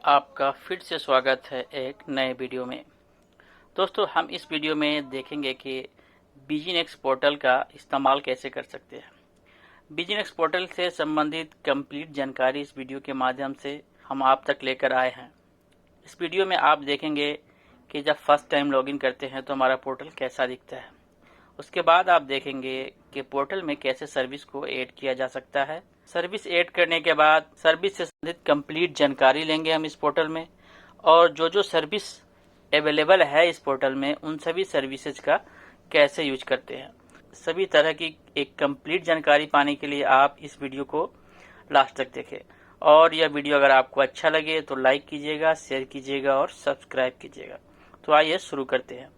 आपका फिर से स्वागत है एक नए वीडियो में। दोस्तों, हम इस वीडियो में देखेंगे कि बिजनेस पोर्टल का इस्तेमाल कैसे कर सकते हैं। बिजनेस पोर्टल से संबंधित कंप्लीट जानकारी इस वीडियो के माध्यम से हम आप तक लेकर आए हैं। इस वीडियो में आप देखेंगे कि जब फर्स्ट टाइम लॉगिन करते हैं तो हमारा पोर्टल कैसा दिखता है। उसके बाद आप देखेंगे कि पोर्टल में कैसे सर्विस को ऐड किया जा सकता है। सर्विस ऐड करने के बाद सर्विस से संबंधित कंप्लीट जानकारी लेंगे हम इस पोर्टल में, और जो सर्विस अवेलेबल है इस पोर्टल में उन सभी सर्विसेज का कैसे यूज करते हैं। सभी तरह की एक कंप्लीट जानकारी पाने के लिए आप इस वीडियो को लास्ट तक देखें, और यह वीडियो अगर आपको अच्छा लगे तो लाइक कीजिएगा, शेयर कीजिएगा और सब्सक्राइब कीजिएगा। तो आइए शुरू करते हैं।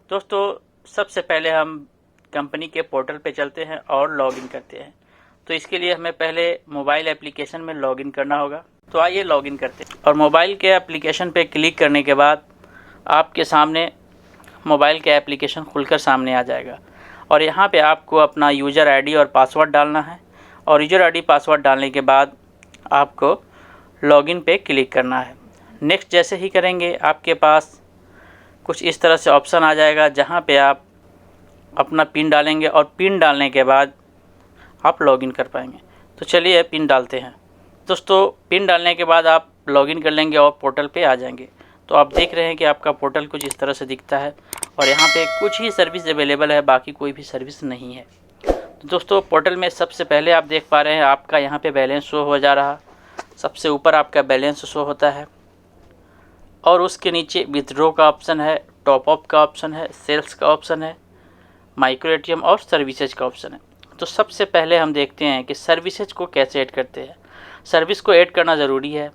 दोस्तों, सबसे पहले हम कंपनी के पोर्टल पे चलते हैं और लॉगिन करते हैं। तो इसके लिए हमें पहले मोबाइल एप्लीकेशन में लॉगिन करना होगा। तो आइए लॉगिन करते हैं, और मोबाइल के एप्लीकेशन पे क्लिक करने के बाद आपके सामने मोबाइल के एप्लीकेशन खुलकर सामने आ जाएगा, और यहाँ पे आपको अपना यूज़र आईडी और पासवर्ड डालना है। और यूज़र आईडी पासवर्ड डालने के बाद आपको लॉगिन पे क्लिक करना है। नेक्स्ट जैसे ही करेंगे आपके पास कुछ इस तरह से ऑप्शन आ जाएगा, जहाँ पे आप अपना पिन डालेंगे और पिन डालने के बाद आप लॉगिन कर पाएंगे। तो चलिए पिन डालते हैं। दोस्तों, पिन डालने के बाद आप लॉगिन कर लेंगे और पोर्टल पे आ जाएंगे। तो आप देख रहे हैं कि आपका पोर्टल कुछ इस तरह से दिखता है, और यहाँ पे कुछ ही सर्विस अवेलेबल है, बाकी कोई भी सर्विस नहीं है। तो दोस्तों, पोर्टल में सबसे पहले आप देख पा रहे हैं आपका यहाँ पे बैलेंस शो हो जा रहा। सबसे ऊपर आपका बैलेंस शो होता है, और उसके नीचे विथड्रॉ का ऑप्शन है, टॉप अप का ऑप्शन है, सेल्स का ऑप्शन है, माइक्रो एटीएम और सर्विसेज का ऑप्शन है। तो सबसे पहले हम देखते हैं कि सर्विसेज को कैसे ऐड करते हैं। सर्विस को ऐड करना ज़रूरी है,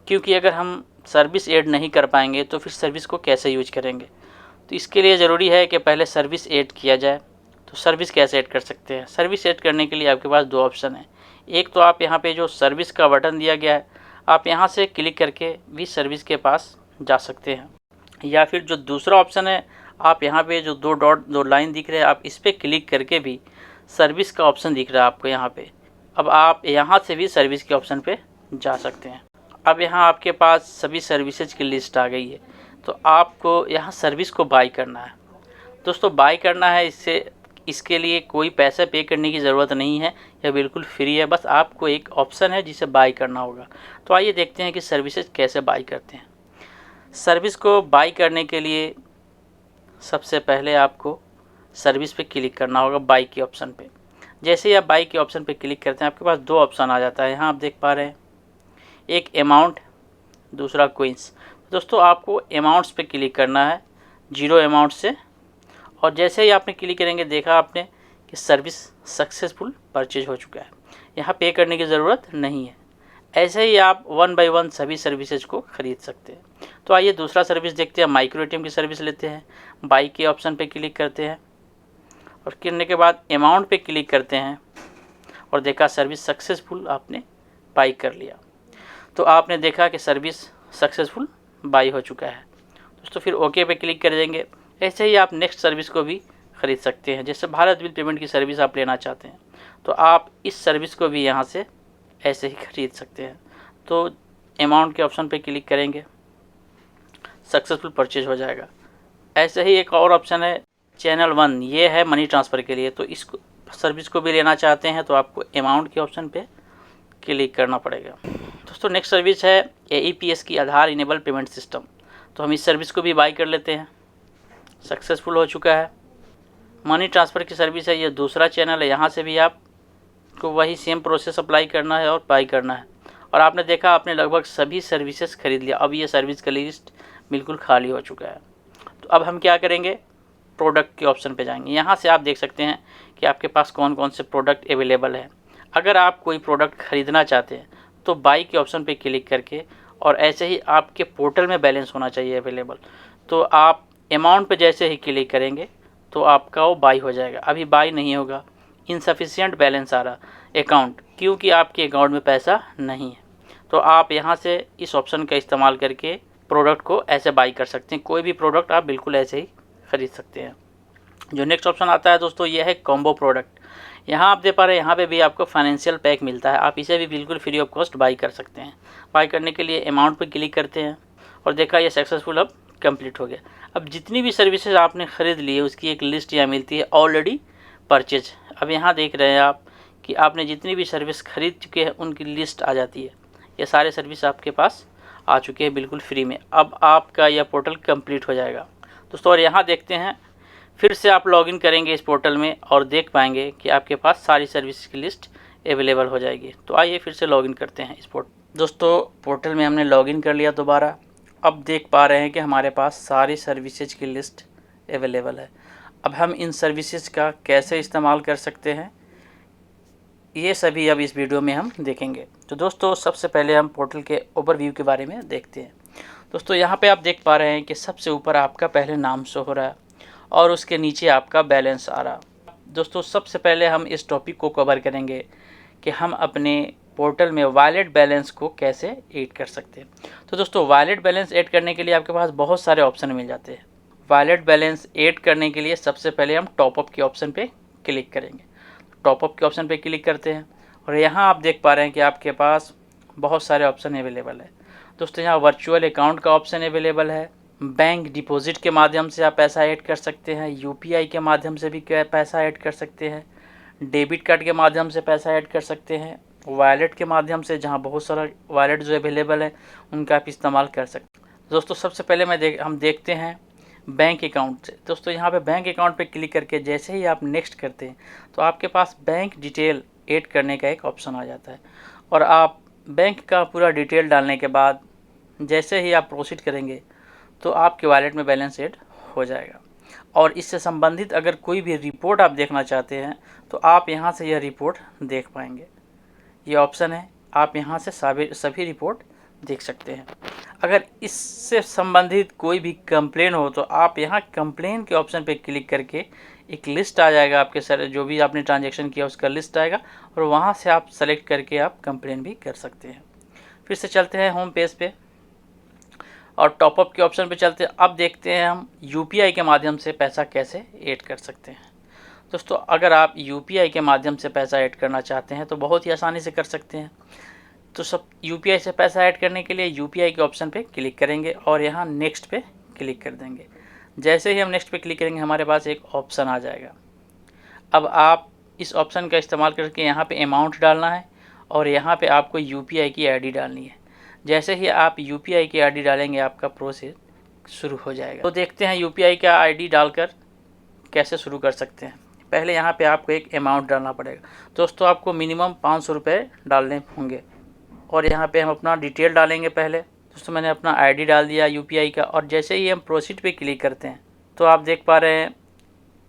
क्योंकि अगर हम सर्विस ऐड नहीं कर पाएंगे तो फिर सर्विस को कैसे यूज करेंगे। तो इसके लिए ज़रूरी है कि पहले सर्विस ऐड किया जाए। तो सर्विस कैसे ऐड कर सकते हैं। सर्विस ऐड करने के लिए आपके पास दो ऑप्शन है। एक तो आप यहाँ पे जो सर्विस का बटन दिया गया है, आप यहाँ से क्लिक करके भी सर्विस के पास जा सकते हैं, या फिर जो दूसरा ऑप्शन है, आप यहाँ पे जो दो डॉट दो लाइन दिख रहे हैं, आप इस पर क्लिक करके भी सर्विस का ऑप्शन दिख रहा है आपको यहाँ पे। अब आप यहाँ से भी सर्विस के ऑप्शन पे जा सकते हैं। अब यहाँ आपके पास सभी सर्विसेज की लिस्ट आ गई है। तो आपको यहाँ सर्विस को बाय करना है। दोस्तों, बाय करना है, इसके लिए कोई पैसे पे करने की ज़रूरत नहीं है, यह बिल्कुल फ्री है। बस आपको एक ऑप्शन है जिसे बाय करना होगा। तो आइए देखते हैं कि सर्विसेज कैसे बाय करते हैं। सर्विस को बाय करने के लिए सबसे पहले आपको सर्विस पे क्लिक करना होगा, बाय के ऑप्शन पे। जैसे ही आप बाय के ऑप्शन पे क्लिक करते हैं, आपके पास दो ऑप्शन आ जाता है। यहाँ आप देख पा रहे हैं, एक अमाउंट, दूसरा कोइंस। दोस्तों, आपको अमाउंट्स पे क्लिक करना है, 0 अमाउंट से। और जैसे ही आपने क्लिक करेंगे, देखा आपने कि सर्विस सक्सेसफुल परचेज हो चुका है। यहाँ पे करने की ज़रूरत नहीं है। ऐसे ही आप 1 बाय 1 सभी सर्विसेज को ख़रीद सकते हैं। तो आइए दूसरा सर्विस देखते हैं। माइक्रो एटीएम की सर्विस लेते हैं। बाय के ऑप्शन पे क्लिक करते हैं, और करने के बाद अमाउंट पे क्लिक करते हैं, और देखा सर्विस सक्सेसफुल आपने बाय कर लिया। तो आपने देखा कि सर्विस सक्सेसफुल बाय हो चुका है। दोस्तों, फिर ओके पे क्लिक कर देंगे। ऐसे ही आप नेक्स्ट सर्विस को भी ख़रीद सकते हैं। जैसे भारत बिल पेमेंट की सर्विस आप लेना चाहते हैं, तो आप इस सर्विस को भी यहाँ से ऐसे ही ख़रीद सकते हैं। तो अमाउंट के ऑप्शन पे क्लिक करेंगे, सक्सेसफुल परचेज हो जाएगा। ऐसे ही एक और ऑप्शन है चैनल 1, ये है मनी ट्रांसफ़र के लिए। तो इस सर्विस को भी लेना चाहते हैं तो आपको अमाउंट के ऑप्शन पे क्लिक करना पड़ेगा। दोस्तों, नेक्स्ट सर्विस है AEPS की, आधार इनेबल पेमेंट सिस्टम। तो हम इस सर्विस को भी बाय कर लेते हैं। सक्सेसफुल हो चुका है। मनी ट्रांसफ़र की सर्विस है, ये दूसरा चैनल है। यहाँ से भी आपको वही सेम प्रोसेस अप्लाई करना है और बाय करना है। और आपने देखा, आपने लगभग सभी सर्विसेज खरीद लिया। अब ये सर्विस का लिस्ट बिल्कुल खाली हो चुका है। तो अब हम क्या करेंगे, प्रोडक्ट के ऑप्शन पे जाएंगे। यहाँ से आप देख सकते हैं कि आपके पास कौन कौन से प्रोडक्ट अवेलेबल है। अगर आप कोई प्रोडक्ट ख़रीदना चाहते हैं तो बाय के ऑप्शन पे क्लिक करके, और ऐसे ही आपके पोर्टल में बैलेंस होना चाहिए अवेलेबल। तो आप अमाउंट पे जैसे ही क्लिक करेंगे तो आपका वो बाय हो जाएगा। अभी बाय नहीं होगा, इनसफिशिएंट बैलेंस आ रहा अकाउंट, क्योंकि आपके अकाउंट में पैसा नहीं है। तो आप यहाँ से इस ऑप्शन का इस्तेमाल करके प्रोडक्ट को ऐसे बाय कर सकते हैं। कोई भी प्रोडक्ट आप बिल्कुल ऐसे ही ख़रीद सकते हैं। जो नेक्स्ट ऑप्शन आता है दोस्तों, ये है कॉम्बो प्रोडक्ट। यहाँ आप दे पा रहे हैं, यहाँ पे भी आपको फाइनेंशियल पैक मिलता है, आप इसे भी बिल्कुल फ्री ऑफ कॉस्ट बाई कर सकते हैं। बाई करने के लिए अमाउंट पे क्लिक करते हैं और देखा ये सक्सेसफुल अब कंप्लीट हो गया। अब जितनी भी सर्विसेज आपने ख़रीद ली है उसकी एक लिस्ट यहाँ मिलती है ऑलरेडी परचेज। अब यहाँ देख रहे हैं आप कि आपने जितनी भी सर्विस खरीद चुके हैं उनकी लिस्ट आ जाती है। ये सारे सर्विस आपके पास आ चुके हैं बिल्कुल फ्री में। अब आपका यह पोर्टल कंप्लीट हो जाएगा दोस्तों। और यहाँ देखते हैं, फिर से आप लॉगिन करेंगे इस पोर्टल में और देख पाएंगे कि आपके पास सारी सर्विस की लिस्ट अवेलेबल हो जाएगी। तो आइए फिर से लॉगिन करते हैं इस दोस्तों पोर्टल में हमने लॉगिन कर लिया दोबारा। अब देख पा रहे हैं कि हमारे पास सारी सर्विसेज की लिस्ट अवेलेबल है। अब हम इन सर्विसेज का कैसे इस्तेमाल कर सकते हैं ये सभी अब इस वीडियो में हम देखेंगे। तो दोस्तों सबसे पहले हम पोर्टल के ओवरव्यू के बारे में देखते हैं। दोस्तों यहाँ पे आप देख पा रहे हैं कि सबसे ऊपर आपका पहले नाम शो हो रहा है और उसके नीचे आपका बैलेंस आ रहा। दोस्तों सबसे पहले हम इस टॉपिक को कवर करेंगे कि हम अपने पोर्टल में वॉलेट बैलेंस को कैसे ऐड कर सकते हैं। तो दोस्तों वॉलेट बैलेंस ऐड करने के लिए आपके पास बहुत सारे ऑप्शन मिल जाते हैं। वॉलेट बैलेंस ऐड करने के लिए सबसे पहले हम टॉपअप के ऑप्शन पे क्लिक करेंगे। टॉपअप के ऑप्शन पे क्लिक करते हैं और यहाँ आप देख पा रहे हैं कि आपके पास बहुत सारे ऑप्शन अवेलेबल है। दोस्तों यहाँ वर्चुअल अकाउंट का ऑप्शन अवेलेबल है, बैंक डिपॉजिट के माध्यम से आप पैसा ऐड कर सकते हैं, यूपीआई के माध्यम से भी पैसा ऐड कर सकते हैं, डेबिट कार्ड के माध्यम से पैसा ऐड कर सकते हैं, वॉलेट के माध्यम से जहां बहुत सारा वॉलेट जो अवेलेबल है उनका आप इस्तेमाल कर सकते हैं। दोस्तों सबसे पहले हम देखते हैं बैंक अकाउंट से। दोस्तों यहाँ पे बैंक अकाउंट पे क्लिक करके जैसे ही आप नेक्स्ट करते हैं तो आपके पास बैंक डिटेल ऐड करने का एक ऑप्शन आ जाता है और आप बैंक का पूरा डिटेल डालने के बाद जैसे ही आप प्रोसीड करेंगे तो आपके वॉलेट में बैलेंस ऐड हो जाएगा। और इससे संबंधित अगर कोई भी रिपोर्ट आप देखना चाहते हैं तो आप यहाँ से यह रिपोर्ट देख पाएंगे। ये ऑप्शन है, आप यहाँ से सभी रिपोर्ट देख सकते हैं। अगर इससे संबंधित कोई भी कंप्लेन हो तो आप यहाँ कंप्लेन के ऑप्शन पे क्लिक करके एक लिस्ट आ जाएगा, आपके सर जो भी आपने ट्रांजैक्शन किया उसका लिस्ट आएगा और वहाँ से आप सेलेक्ट करके आप कंप्लेन भी कर सकते हैं। फिर से चलते हैं होम पेज पे और टॉपअप के ऑप्शन पे चलते हैं। अब देखते हैं हम यूपीआई के माध्यम से पैसा कैसे ऐड कर सकते हैं। दोस्तों अगर आप यूपीआई के माध्यम से पैसा ऐड करना चाहते हैं तो बहुत ही आसानी से कर सकते हैं। तो सब यूपीआई से पैसा ऐड करने के लिए यूपीआई के ऑप्शन पे क्लिक करेंगे और यहाँ नेक्स्ट पे क्लिक कर देंगे। जैसे ही हम नेक्स्ट पे क्लिक करेंगे हमारे पास एक ऑप्शन आ जाएगा। अब आप इस ऑप्शन का इस्तेमाल करके यहाँ पे अमाउंट डालना है और यहाँ पे आपको यूपीआई की आईडी डालनी है। जैसे ही आप यूपीआई की आईडी डालेंगे आपका प्रोसेस शुरू हो जाएगा। तो देखते हैं यूपीआई का आईडी डालकर कैसे शुरू कर सकते हैं। पहले यहाँ पे आपको एक अमाउंट डालना पड़ेगा। दोस्तों आपको मिनिमम 500 रुपये डालने होंगे और यहाँ पे हम अपना डिटेल डालेंगे। पहले दोस्तों मैंने अपना आईडी डाल दिया यूपीआई का और जैसे ही हम प्रोसीड पे क्लिक करते हैं तो आप देख पा रहे हैं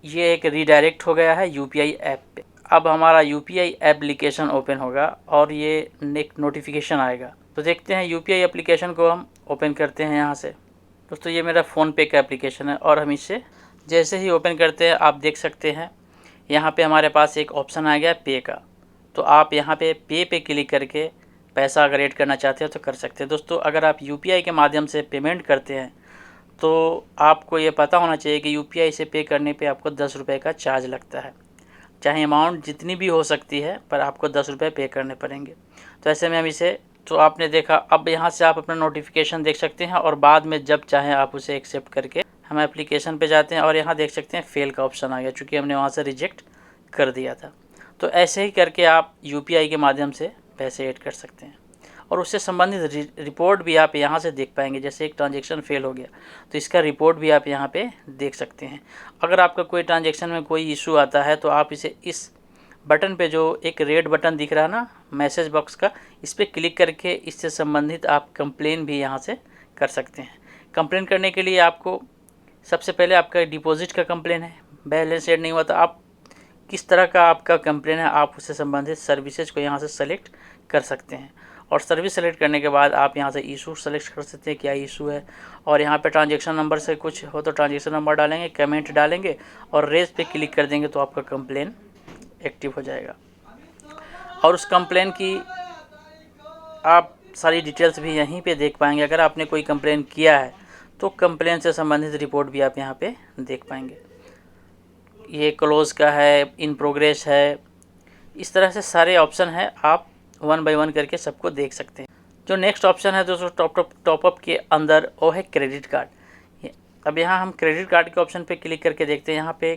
ये एक रीडायरेक्ट हो गया है यूपीआई ऐप पे। अब हमारा यूपीआई एप्लीकेशन ओपन होगा और ये एक नोटिफिकेशन आएगा। तो देखते हैं यूपीआई एप्लीकेशन को हम ओपन करते हैं यहाँ से। दोस्तों ये मेरा फ़ोनपे का एप्लीकेशन है और हम इसे जैसे ही ओपन करते हैं आप देख सकते हैं यहाँ पे हमारे पास एक ऑप्शन आ गया पे का। तो आप यहाँ पे क्लिक करके पैसा अगर ऐड करना चाहते हैं तो कर सकते हैं। दोस्तों अगर आप यूपीआई के माध्यम से पेमेंट करते हैं तो आपको ये पता होना चाहिए कि यूपीआई से पे करने पे आपको 10 रुपये का चार्ज लगता है। चाहे अमाउंट जितनी भी हो सकती है पर आपको 10 रुपये पे करने पड़ेंगे। तो ऐसे में हम इसे तो आपने देखा। अब यहाँ से आप अपना नोटिफिकेशन देख सकते हैं और बाद में जब चाहें आप उसे एक्सेप्ट करके हम एप्लीकेशन पे जाते हैं और यहाँ देख सकते हैं फेल का ऑप्शन आ गया चूँकि हमने वहाँ से रिजेक्ट कर दिया था। तो ऐसे ही करके आप यूपीआई के माध्यम से पैसे ऐड कर सकते हैं और उससे संबंधित रिपोर्ट भी आप यहाँ से देख पाएंगे। जैसे एक ट्रांजैक्शन फेल हो गया तो इसका रिपोर्ट भी आप यहाँ पे देख सकते हैं। अगर आपका कोई ट्रांजैक्शन में कोई इशू आता है तो आप इसे इस बटन पे जो एक रेड बटन दिख रहा है ना मैसेज बॉक्स का, इस पर क्लिक करके इससे संबंधित आप कंप्लेन भी यहाँ से कर सकते हैं। कंप्लेन करने के लिए आपको सबसे पहले आपका डिपॉजिट का कंप्लेन है, बैलेंस ऐड नहीं हुआ तो आप किस तरह का आपका कंप्लेन है आप उससे संबंधित सर्विसेज को यहाँ से सेलेक्ट कर सकते हैं। और सर्विस सेलेक्ट करने के बाद आप यहाँ से इशू सेलेक्ट कर सकते हैं क्या इशू है और यहाँ पे ट्रांजैक्शन नंबर से कुछ हो तो ट्रांजैक्शन नंबर डालेंगे, कमेंट डालेंगे और रेज पे क्लिक कर देंगे तो आपका कंप्लेन एक्टिव हो जाएगा। और उस कंप्लेन की आप सारी डिटेल्स भी यहीं पे देख पाएंगे। अगर आपने कोई कंप्लेन किया है तो कंप्लेन से संबंधित रिपोर्ट भी आप यहाँ पे देख पाएंगे। ये क्लोज का है, इन प्रोग्रेस है, इस तरह से सारे ऑप्शन हैं, आप वन बाय वन करके सबको देख सकते हैं। जो नेक्स्ट ऑप्शन है दोस्तों टॉपअप के अंदर, वो है क्रेडिट कार्ड। अब यहाँ हम क्रेडिट कार्ड के ऑप्शन पे क्लिक करके देखते हैं। यहाँ पे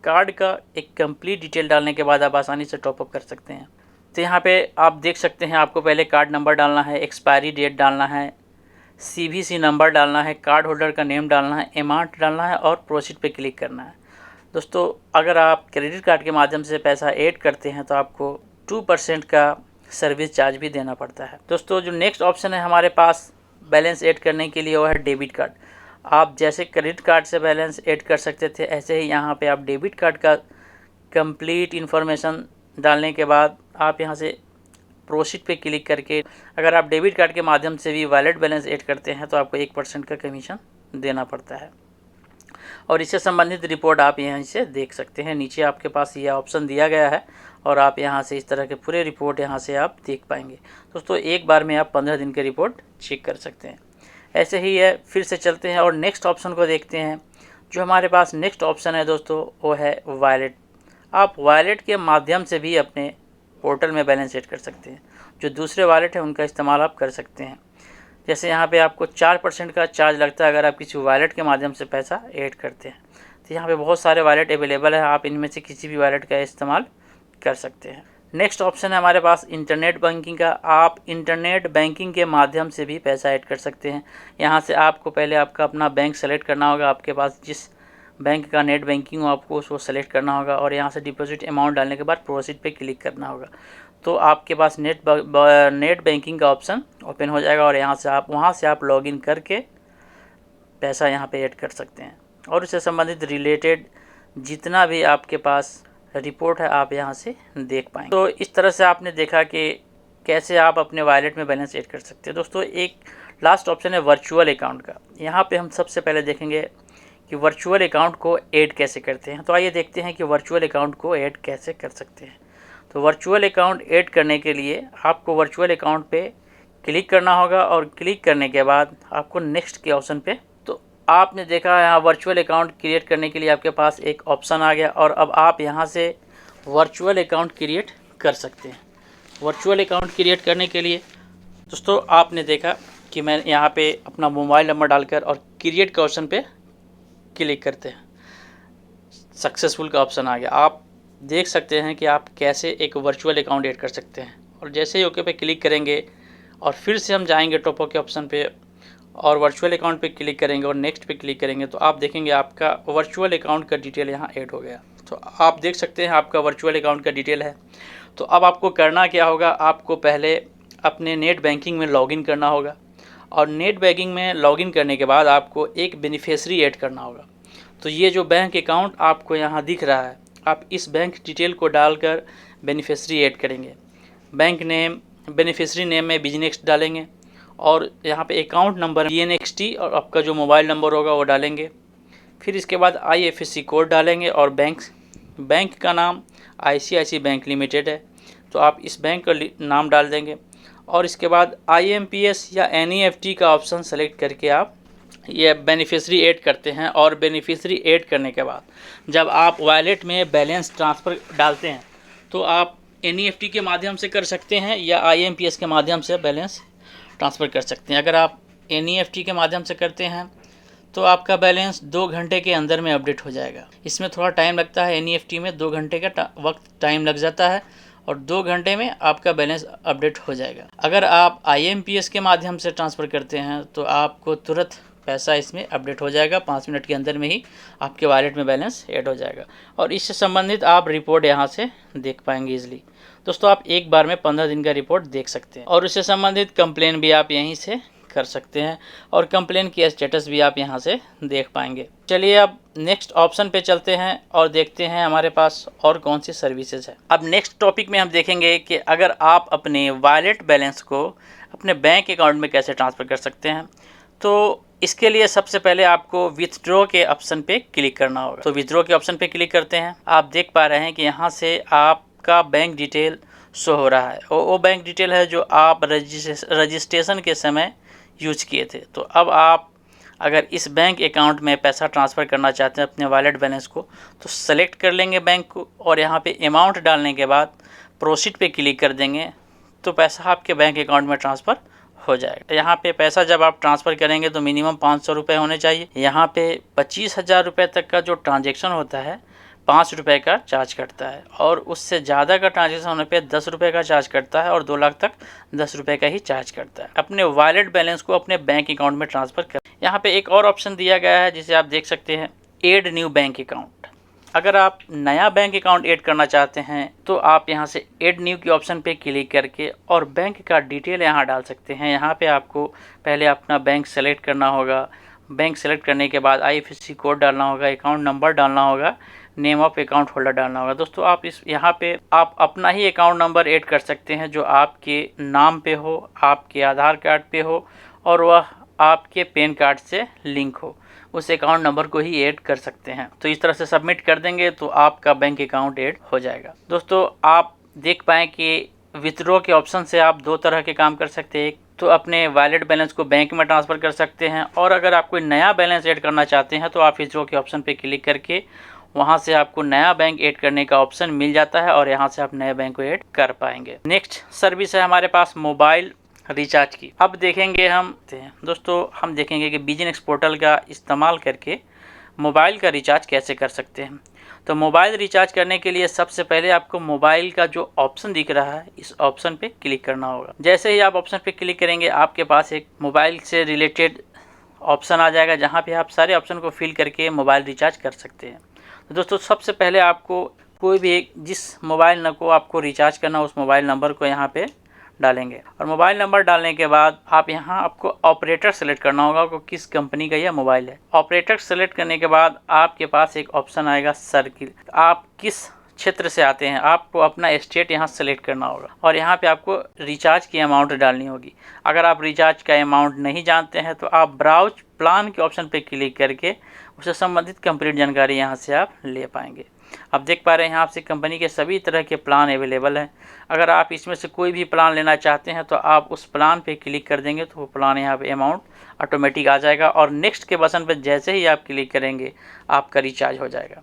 कार्ड का एक कंप्लीट डिटेल डालने के बाद आप आसानी से टॉपअप कर सकते हैं। तो यहाँ पे आप देख सकते हैं, आपको पहले कार्ड नंबर डालना है, एक्सपायरी डेट डालना है, CVC नंबर डालना है, कार्ड होल्डर का नेम डालना है, अमाउंट डालना है और प्रोसीड पे क्लिक करना है। दोस्तों अगर आप क्रेडिट कार्ड के माध्यम से पैसा ऐड करते हैं तो आपको 2% का सर्विस चार्ज भी देना पड़ता है। दोस्तों जो नेक्स्ट ऑप्शन है हमारे पास बैलेंस ऐड करने के लिए, वो है डेबिट कार्ड। आप जैसे क्रेडिट कार्ड से बैलेंस ऐड कर सकते थे, ऐसे ही यहाँ पे आप डेबिट कार्ड का कंप्लीट इन्फॉर्मेशन डालने के बाद आप यहाँ से प्रोसीड पे क्लिक करके, अगर आप डेबिट कार्ड के माध्यम से भी वैलिड बैलेंस ऐड करते हैं तो आपको 1% का कमीशन देना पड़ता है। और इससे संबंधित रिपोर्ट आप यहाँ से देख सकते हैं। नीचे आपके पास यह ऑप्शन दिया गया है और आप यहाँ से इस तरह के पूरे रिपोर्ट यहाँ से आप देख पाएंगे। दोस्तों एक बार में आप 15 दिन के रिपोर्ट चेक कर सकते हैं। ऐसे ही है, फिर से चलते हैं और नेक्स्ट ऑप्शन को देखते हैं। जो हमारे पास नेक्स्ट ऑप्शन है दोस्तों, वो है वॉलेट। आप वॉलेट के माध्यम से भी अपने पोर्टल में बैलेंस ऐड कर सकते हैं। जो दूसरे वॉलेट है उनका इस्तेमाल आप कर सकते हैं। जैसे यहाँ पे आपको 4% का चार्ज लगता है अगर आप किसी वॉलेट के माध्यम से पैसा ऐड करते हैं। तो यहाँ पे बहुत सारे वॉलेट अवेलेबल है, आप इनमें से किसी भी वॉलेट का इस्तेमाल कर सकते हैं। नेक्स्ट ऑप्शन है हमारे पास इंटरनेट बैंकिंग का। आप इंटरनेट बैंकिंग के माध्यम से भी पैसा ऐड कर सकते हैं। यहाँ से आपको पहले आपका अपना बैंक सेलेक्ट करना होगा, आपके पास जिस बैंक का नेट बैंकिंग हो आपको उसको सेलेक्ट करना होगा और यहाँ से डिपॉजिट अमाउंट डालने के बाद प्रोसीड पे क्लिक करना होगा। तो आपके पास नेट बैंकिंग का ऑप्शन ओपन हो जाएगा और वहाँ से आप लॉगिन करके पैसा यहाँ पे ऐड कर सकते हैं और इससे संबंधित रिलेटेड जितना भी आपके पास रिपोर्ट है आप यहाँ से देख पाएंगे। तो इस तरह से आपने देखा कि कैसे आप अपने वॉलेट में बैलेंस ऐड कर सकते हैं। दोस्तों एक लास्ट ऑप्शन है वर्चुअल अकाउंट का। यहाँ पे हम सबसे पहले देखेंगे कि वर्चुअल अकाउंट को ऐड कैसे करते हैं। तो आइए देखते हैं कि वर्चुअल अकाउंट को ऐड कैसे कर सकते हैं। तो वर्चुअल अकाउंट ऐड करने के लिए आपको वर्चुअल अकाउंट पे क्लिक करना होगा और क्लिक करने के बाद आपको नेक्स्ट के ऑप्शन पे, तो आपने देखा यहाँ वर्चुअल अकाउंट क्रिएट करने के लिए आपके पास एक ऑप्शन आ गया और अब आप यहाँ से वर्चुअल अकाउंट क्रिएट कर सकते हैं। वर्चुअल अकाउंट क्रिएट करने के लिए दोस्तों आपने देखा कि मैं यहाँ पे अपना मोबाइल नंबर डालकर और क्रिएट के ऑप्शन पे क्लिक करते हैं, सक्सेसफुल का ऑप्शन आ गया। आप देख सकते हैं कि आप कैसे एक वर्चुअल अकाउंट ऐड कर सकते हैं। और जैसे ही ओके पे क्लिक करेंगे और फिर से हम जाएंगे टॉपअप के ऑप्शन पे और वर्चुअल अकाउंट पे क्लिक करेंगे और नेक्स्ट पे क्लिक करेंगे तो आप देखेंगे आपका वर्चुअल अकाउंट का डिटेल यहाँ ऐड हो गया। तो आप देख सकते हैं आपका वर्चुअल अकाउंट का डिटेल है। तो अब आपको करना क्या होगा, आपको पहले अपने नेट बैंकिंग में लॉगिन करना होगा और नेट बैंकिंग में लॉगिन करने के बाद आपको एक बेनिफिशियरी ऐड करना होगा। तो ये जो बैंक अकाउंट आपको यहाँ दिख रहा है, आप इस बैंक डिटेल को डालकर बेनिफिशियरी ऐड करेंगे। बैंक नेम, बेनिफिशियरी नेम में बिजनेस डालेंगे और यहाँ पे अकाउंट नंबर BNXT और आपका जो मोबाइल नंबर होगा वो डालेंगे। फिर इसके बाद IFSC कोड डालेंगे और बैंक का नाम ICICI बैंक लिमिटेड है तो आप इस बैंक का नाम डाल देंगे और इसके बाद IMPS या NEFT का ऑप्शन सेलेक्ट करके आप ये बेनिफिशियरी ऐड करते हैं। और बेनिफिशियरी ऐड करने के बाद जब आप वॉलेट में बैलेंस ट्रांसफ़र डालते हैं तो आप NEFT के माध्यम से कर सकते हैं या IMPS के माध्यम से बैलेंस ट्रांसफ़र कर सकते हैं। अगर आप NEFT के माध्यम से करते हैं तो आपका बैलेंस 2 घंटे के अंदर में अपडेट हो जाएगा। इसमें थोड़ा टाइम लगता है, NEFT में 2 घंटे का वक्त टाइम लग जाता है और 2 घंटे में आपका बैलेंस अपडेट हो जाएगा। अगर आप IMPS के माध्यम से ट्रांसफ़र करते हैं तो आपको तुरंत पैसा इसमें अपडेट हो जाएगा, 5 मिनट के अंदर में ही आपके वॉलेट में बैलेंस ऐड हो जाएगा और इससे संबंधित आप रिपोर्ट यहाँ से देख पाएंगे इजीली। दोस्तों आप एक बार में 15 दिन का रिपोर्ट देख सकते हैं और इससे संबंधित कंप्लेन भी आप यहीं से कर सकते हैं और कंप्लेन की स्टेटस भी आप यहां से देख पाएंगे। चलिए अब नेक्स्ट ऑप्शन पे चलते हैं और देखते हैं हमारे पास और कौन सी सर्विसेज है। अब नेक्स्ट टॉपिक में हम देखेंगे कि अगर आप अपने वॉलेट बैलेंस को अपने बैंक अकाउंट में कैसे ट्रांसफ़र कर सकते हैं। तो इसके लिए सबसे पहले आपको विथड्रॉ के ऑप्शन पे क्लिक करना होगा। तो विथड्रॉ के ऑप्शन पे क्लिक करते हैं। आप देख पा रहे हैं कि यहाँ से आपका बैंक डिटेल शो हो रहा है। वो बैंक डिटेल है जो आप रजिस्ट्रेशन के समय यूज किए थे। तो अब आप अगर इस बैंक अकाउंट में पैसा ट्रांसफ़र करना चाहते हैं अपने वॉलेट बैलेंस को तो सेलेक्ट कर लेंगे बैंक को और यहाँ पे अमाउंट डालने के बाद प्रोसीड पे क्लिक कर देंगे तो पैसा आपके बैंक अकाउंट में ट्रांसफ़र हो जाएगा। यहाँ पे पैसा जब आप ट्रांसफ़र करेंगे तो मिनिमम 500 रुपये होने चाहिए। यहाँ पे 25,000 रुपये तक का जो ट्रांजेक्शन होता है 5 रुपये का चार्ज कटता है, और उससे ज़्यादा का ट्रांजेक्शन होने पे 10 रुपये का चार्ज कटता है, और 2 लाख तक 10 रुपये का ही चार्ज करता है। अपने वॉलेट बैलेंस को अपने बैंक अकाउंट में ट्रांसफ़र कर। यहाँ पे एक और ऑप्शन दिया गया है जिसे आप देख सकते हैं, ऐड न्यू बैंक अकाउंट। अगर आप नया बैंक अकाउंट ऐड करना चाहते हैं तो आप यहां से ऐड न्यू के ऑप्शन पे क्लिक करके और बैंक का डिटेल यहां डाल सकते हैं। यहां पे आपको पहले अपना बैंक सेलेक्ट करना होगा। बैंक सेलेक्ट करने के बाद IFSC कोड डालना होगा, अकाउंट नंबर डालना होगा, नेम ऑफ अकाउंट होल्डर डालना होगा। दोस्तों आप यहाँ पे आप अपना ही अकाउंट नंबर ऐड कर सकते हैं जो आपके नाम पे हो, आपके आधार कार्ड पे हो, और वह आपके पैन कार्ड से लिंक हो। उस अकाउंट नंबर को ही ऐड कर सकते हैं। तो इस तरह से सबमिट कर देंगे तो आपका बैंक अकाउंट ऐड हो जाएगा। दोस्तों आप देख पाएँ कि विथड्रॉ के ऑप्शन से आप 2 तरह के काम कर सकते हैं। एक तो अपने वॉलेट बैलेंस को बैंक में ट्रांसफ़र कर सकते हैं, और अगर आप कोई नया बैलेंस ऐड करना चाहते हैं तो आप विथड्रॉ के ऑप्शन पर क्लिक करके वहां से आपको नया बैंक ऐड करने का ऑप्शन मिल जाता है, और यहां से आप नए बैंक को ऐड कर पाएंगे। नेक्स्ट सर्विस है हमारे पास मोबाइल रिचार्ज की। अब देखेंगे दोस्तों हम देखेंगे कि बिजनेस पोर्टल का इस्तेमाल करके मोबाइल का रिचार्ज कैसे कर सकते हैं। तो मोबाइल रिचार्ज करने के लिए सबसे पहले आपको मोबाइल का जो ऑप्शन दिख रहा है इस ऑप्शन पे क्लिक करना होगा। जैसे ही आप ऑप्शन पे क्लिक करेंगे आपके पास एक मोबाइल से रिलेटेड ऑप्शन आ जाएगा जहाँ पे आप सारे ऑप्शन को फिल करके मोबाइल रिचार्ज कर सकते हैं। तो दोस्तों सबसे पहले आपको कोई भी एक जिस मोबाइल नंबर को आपको रिचार्ज करना उस मोबाइल नंबर को यहाँ पे डालेंगे, और मोबाइल नंबर डालने के बाद आप यहाँ आपको ऑपरेटर सेलेक्ट करना होगा कि किस कंपनी का यह मोबाइल है। ऑपरेटर सेलेक्ट करने के बाद आपके पास एक ऑप्शन आएगा सर्किल। आप किस क्षेत्र से आते हैं आपको अपना स्टेट यहाँ सेलेक्ट करना होगा, और यहाँ पे आपको रिचार्ज की अमाउंट डालनी होगी। अगर आप रिचार्ज का अमाउंट नहीं जानते हैं तो आप ब्राउज प्लान के ऑप्शन पे क्लिक करके उससे संबंधित कंप्लीट जानकारी यहाँ से आप ले पाएंगे। आप देख पा रहे हैं यहाँ से कंपनी के सभी तरह के प्लान अवेलेबल हैं। अगर आप इसमें से कोई भी प्लान लेना चाहते हैं तो आप उस प्लान पे क्लिक कर देंगे तो वो प्लान यहाँ पे अमाउंट ऑटोमेटिक आ जाएगा, और नेक्स्ट के बटन पे जैसे ही आप क्लिक करेंगे आपका रिचार्ज हो जाएगा।